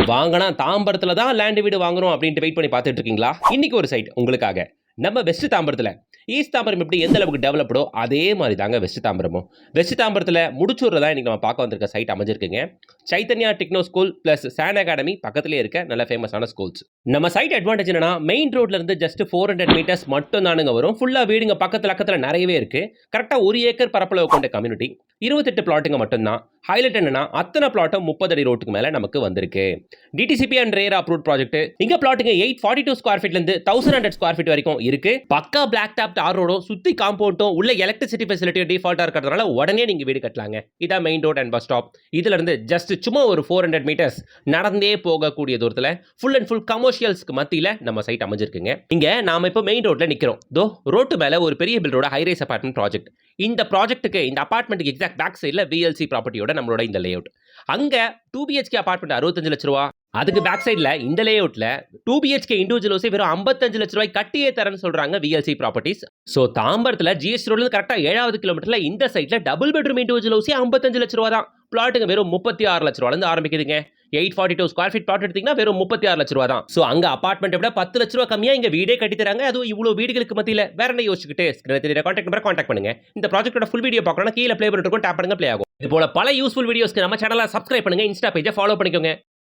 வாங்கினா தாம்பரத்தில் தான் லேண்ட் வீடு வாங்குறோம் அப்படின்ட்டு வெயிட் பண்ணி பார்த்துட்டு இருக்கீங்களா? இன்னைக்கு ஒரு சைட் உங்களுக்காக. நம்ம வெஸ்ட் தாம்பரத்தில் ஈஸ்ட் தாம்பரம் எப்படி எந்த அளவுக்கு டெவலப்டோ அதே மாதிரி தாங்க வெஸ்ட் தாம்பரமும். வெஸ்ட் தாம்பரத்தில் முடிச்சூரில் தான் இன்றைக்கி நம்ம பார்க்க வந்திருக்க சைட் அமைஞ்சிருக்குங்க. சைத்தன்யா டெக்னோ ஸ்கூல் ப்ளஸ் சான் அகாடமி பக்கத்துலேயே இருக்க நல்ல ஃபேமஸான ஸ்கூல்ஸ். நம்ம சைட் அட்வான்டேஜ் என்னன்னா மெயின் ரோட்ல இருந்து ஜஸ்ட் 400 மீட்டர்ஸ் மட்டும் தானுங்க வரும். ஃபுல்லாக வீடுங்க பக்கத்தில் நிறையவே இருக்கு. கரெக்டாக 1 ஏக்கர் பரப்பளவு கொண்ட கம்யூனிட்டி. 28 பிளாட்டுங்க மட்டும்தான். ஹைலைட் என்னன்னா அத்தனை பிளாட்டும் 30 அடி ரோட்டுக்கு மேலே நமக்கு வந்திருக்கு. DTCP and rare approve project. இங்க பிளாட்டுங்க 842 ஸ்கொயர் ஃபீட்ல இருந்து 1100 ஸ்கொயர் ஃபீட் வரைக்கும் இருக்கு. பக்கா பிளாக் டாப் தார் ரோடும் சுத்தி காம்பவுண்டும் உள்ள எலக்ட்ரிசிட்டி ஃபெசிலிட்டி டிஃபால்ட்டா இருக்கிறதுனால உடனே நீங்க வீடு கட்டலாங்க. இதான் main road and bus stop. இதுல இருந்து ஜஸ்ட் சும்மா ஒரு 400 மீட்டர்ஸ் நடந்தே போகக்கூடிய தூரத்துல ஃபுல் அண்ட் ஃபுல் கமர்ஷியல்ஸ்க்கு மத்தியில நம்ம சைட் அமைஞ்சிருக்குங்க. இங்க நாம இப்போ மெயின் ரோட்ல நிக்கிறோம். தோ ரோட்டு மேல ஒரு பெரிய பில்டரோட ஹைரைஸ் அபார்ட்மெண்ட் ப்ராஜெக்ட். இந்த ப்ராஜெக்ட்டுக்கு இந்த அபார்ட்மெண்ட்டுக்கு எக்ஸாக்ட் பேக் சைடில் விஎல்சி ப்ராப்பர்ட்டியோட நம்மளோட இந்த லேஅவுட். அங்கே 2 பிஹெச்கே அபார்ட்மெண்ட் 65 லட்ச ரூபா. அதுக்கு பேக் சைடில் இந்த லேஅவுட்ல 2 பிஹெச்கே இண்டிவிஜுவல் ஹவுஸே வெறும் 55 லட்ச ரூபாய் கட்டியே தரேன்னு சொல்றாங்க விஎல்சி ப்ராப்பர்ட்டிஸ். ஸோ தாம்பரத்தில் ஜிஎஸ்டி ரோட்ல கரெக்டாக 7வது கிலோமீட்டர்ல இந்த சைட்ல டபுள் பெட்ரூம் இண்டிவிஜுவல் ஹவுஸே 55 லட்ச ரூபா தான். பிளாட்டுங்க வெறும் 36 லட்ச ரூபாயிலிருந்து ஆரம்பிக்குதுங்க. 842 ஸ்கொயர் ஃபீட் பிளாட் எடுத்தீங்கன்னா வெறும் 36 லட்ச ரூபா தான். ஸோ அங்கே அபார்ட்மெண்ட் விட 10 லட்ச ரூபா கம்மியாக இங்கே வீடே கட்டி தராங்க. அதுவும் இவ்வளோ வீடுகளுக்கு மத்தியில் வேற என்ன யோசிச்சுக்கிட்டு கான்டாக்ட் நம்பரை கான்டாக்ட் பண்ணுங்க. இந்த ப்ராஜெக்ட்டோட ஃபுல் வீடியோ பார்க்கணும் கீழே ப்ளே பண்ணிட்டு டேப் பண்ணுங்க ப்ளே ஆகும். இது போல பல யூஸ்ஃபுல் வீடியோஸ்க்கு நம்ம சேனலை சப்ஸ்கிரைப் பண்ணுங்க. இன்ஸ்டா பேஜை ஃபாலோ பண்ணிக்கோங்க.